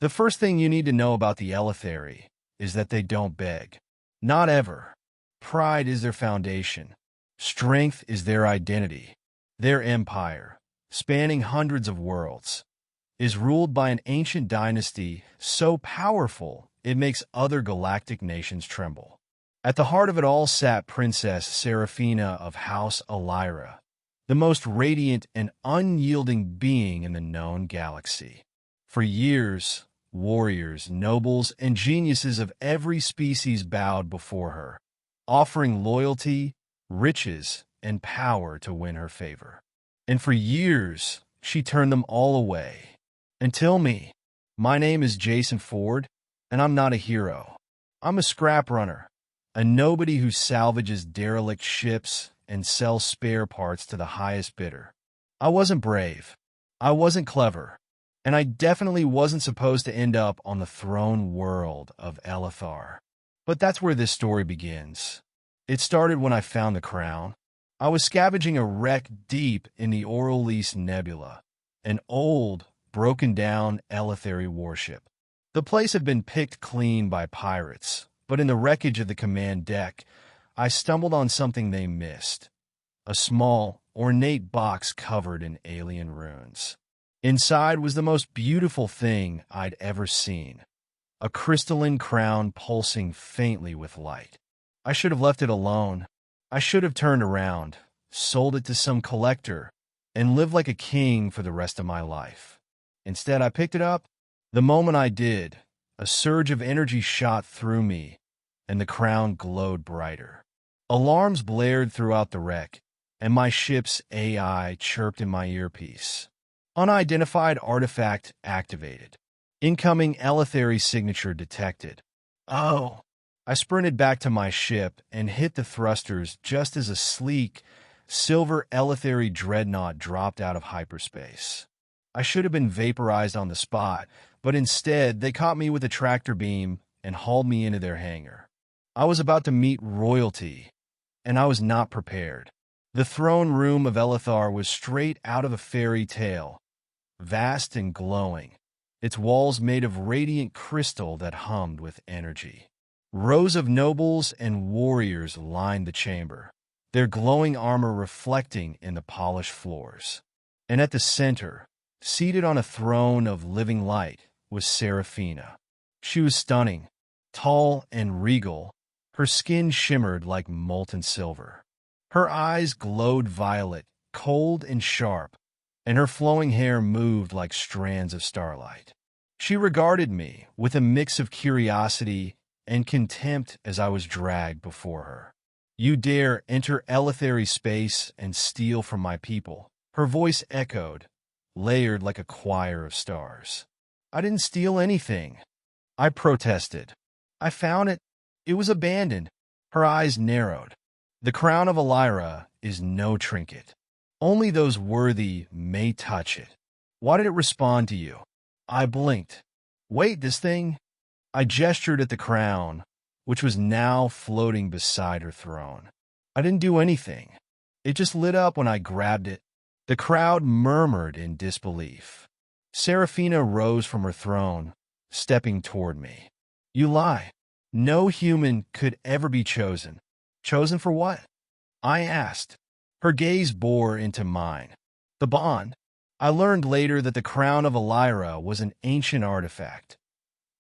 The first thing you need to know about the Elithari is that they don't beg. Not ever. Pride is their foundation. Strength is their identity. Their empire, spanning hundreds of worlds, is ruled by an ancient dynasty so powerful it makes other galactic nations tremble. At the heart of it all sat Princess Seraphina of House Elar, the most radiant and unyielding being in the known galaxy. For years, warriors, nobles, and geniuses of every species bowed before her, offering loyalty, riches, and power to win her favor. And for years, she turned them all away. Until me. My name is Jason Ford, and I'm not a hero. I'm a scrap runner, a nobody who salvages derelict ships and sells spare parts to the highest bidder. I wasn't brave. I wasn't clever. And I definitely wasn't supposed to end up on the throne world of Elithar. But that's where this story begins. It started when I found the crown. I was scavenging a wreck deep in the Oriolis Nebula, an old, broken-down Elithari warship. The place had been picked clean by pirates, but in the wreckage of the command deck, I stumbled on something they missed. A small, ornate box covered in alien runes. Inside was the most beautiful thing I'd ever seen. A crystalline crown pulsing faintly with light. I should have left it alone. I should have turned around, sold it to some collector, and lived like a king for the rest of my life. Instead, I picked it up. The moment I did, a surge of energy shot through me, and the crown glowed brighter. Alarms blared throughout the wreck, and my ship's AI chirped in my earpiece. Unidentified artifact activated. Incoming Elithari signature detected. Oh! I sprinted back to my ship and hit the thrusters just as a sleek, silver Elithari dreadnought dropped out of hyperspace. I should have been vaporized on the spot, but instead they caught me with a tractor beam and hauled me into their hangar. I was about to meet royalty, and I was not prepared. The throne room of Elithar was straight out of a fairy tale, vast and glowing, its walls made of radiant crystal that hummed with energy. Rows of nobles and warriors lined the chamber, their glowing armor reflecting in the polished floors. And at the center, seated on a throne of living light, was Seraphina. She was stunning, tall and regal. Her skin shimmered like molten silver. Her eyes glowed violet, cold and sharp, and her flowing hair moved like strands of starlight. She regarded me with a mix of curiosity and contempt as I was dragged before her. "You dare enter Elithari space and steal from my people," her voice echoed, layered like a choir of stars. "I didn't steal anything," I protested. "I found it. It was abandoned." Her eyes narrowed. "The crown of Elar is no trinket. Only those worthy may touch it. Why did it respond to you?" I blinked. "Wait, this thing?" I gestured at the crown, which was now floating beside her throne. "I didn't do anything. It just lit up when I grabbed it." The crowd murmured in disbelief. Seraphina rose from her throne, stepping toward me. "You lie. No human could ever be chosen." "Chosen for what?" I asked. Her gaze bore into mine. "The bond." I learned later that the crown of Elar was an ancient artifact,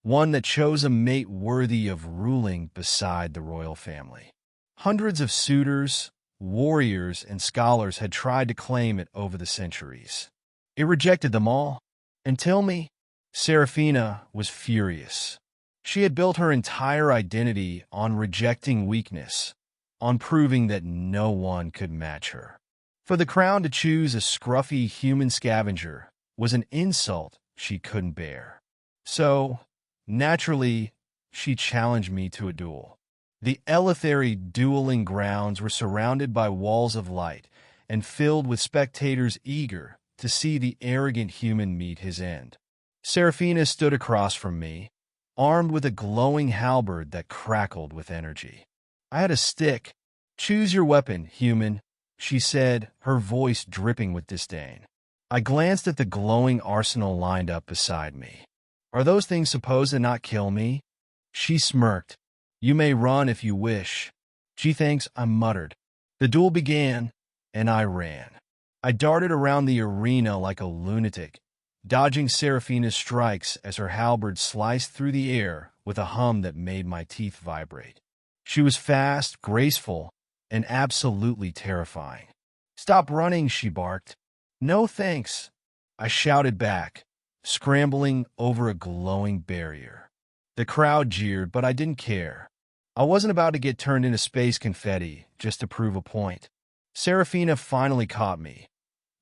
one that chose a mate worthy of ruling beside the royal family. Hundreds of suitors, warriors, and scholars had tried to claim it over the centuries. It rejected them all. Until me, Seraphina was furious. She had built her entire identity on rejecting weakness, on proving that no one could match her. For the crown to choose a scruffy human scavenger was an insult she couldn't bear. So, naturally, she challenged me to a duel. The Elithari dueling grounds were surrounded by walls of light and filled with spectators eager to see the arrogant human meet his end. Seraphina stood across from me, armed with a glowing halberd that crackled with energy. I had a stick. "Choose your weapon, human," she said, her voice dripping with disdain. I glanced at the glowing arsenal lined up beside me. Are those things supposed to not kill me? She smirked. You may run if you wish. Gee, thanks, I muttered. The duel began, and I ran. I darted around the arena like a lunatic, dodging Seraphina's strikes as her halberd sliced through the air with a hum that made my teeth vibrate. She was fast, graceful, and absolutely terrifying. Stop running, she barked. No thanks, I shouted back, scrambling over a glowing barrier. The crowd jeered, but I didn't care. I wasn't about to get turned into space confetti just to prove a point. Seraphina finally caught me,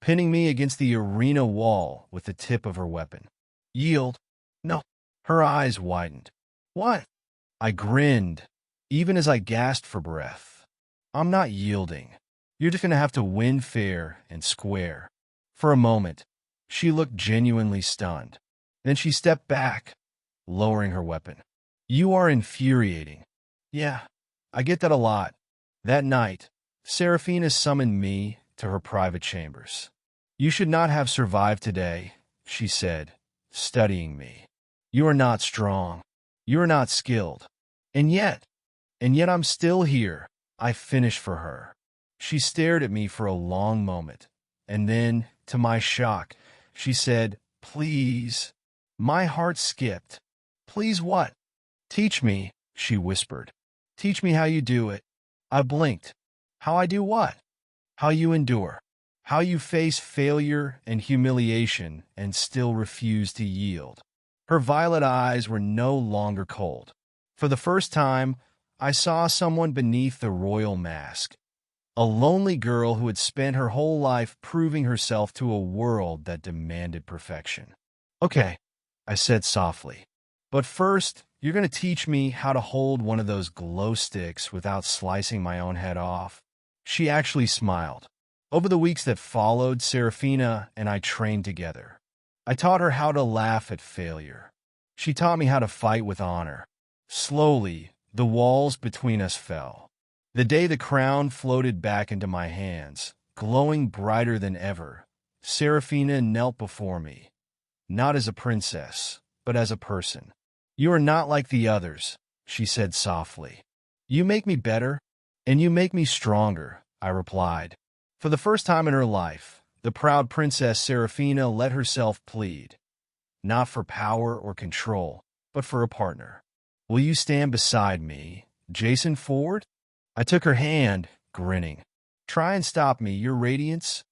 pinning me against the arena wall with the tip of her weapon. Yield? No. Her eyes widened. What? I grinned, even as I gasped for breath. I'm not yielding. You're just going to have to win fair and square. For a moment, she looked genuinely stunned. Then she stepped back, lowering her weapon. You are infuriating. Yeah, I get that a lot. That night, Seraphina summoned me to her private chambers. You should not have survived today, she said, studying me. You are not strong. You are not skilled. And yet I'm still here. I finished for her. She stared at me for a long moment, and then, to my shock, she said, Please. My heart skipped. Please what? Teach me, she whispered. Teach me how you do it. I blinked. How I do what? How you endure. How you face failure and humiliation and still refuse to yield. Her violet eyes were no longer cold. For the first time, I saw someone beneath the royal mask. A lonely girl who had spent her whole life proving herself to a world that demanded perfection. Okay, I said softly. But first, you're going to teach me how to hold one of those glow sticks without slicing my own head off. She actually smiled. Over the weeks that followed, Seraphina and I trained together. I taught her how to laugh at failure. She taught me how to fight with honor. Slowly, the walls between us fell. The day the crown floated back into my hands, glowing brighter than ever, Seraphina knelt before me, not as a princess, but as a person. You are not like the others, she said softly. You make me better, and you make me stronger, I replied. For the first time in her life, the proud Princess Seraphina let herself plead, not for power or control, but for a partner. Will you stand beside me, Jason Ford? I took her hand, grinning. Try and stop me, your radiance,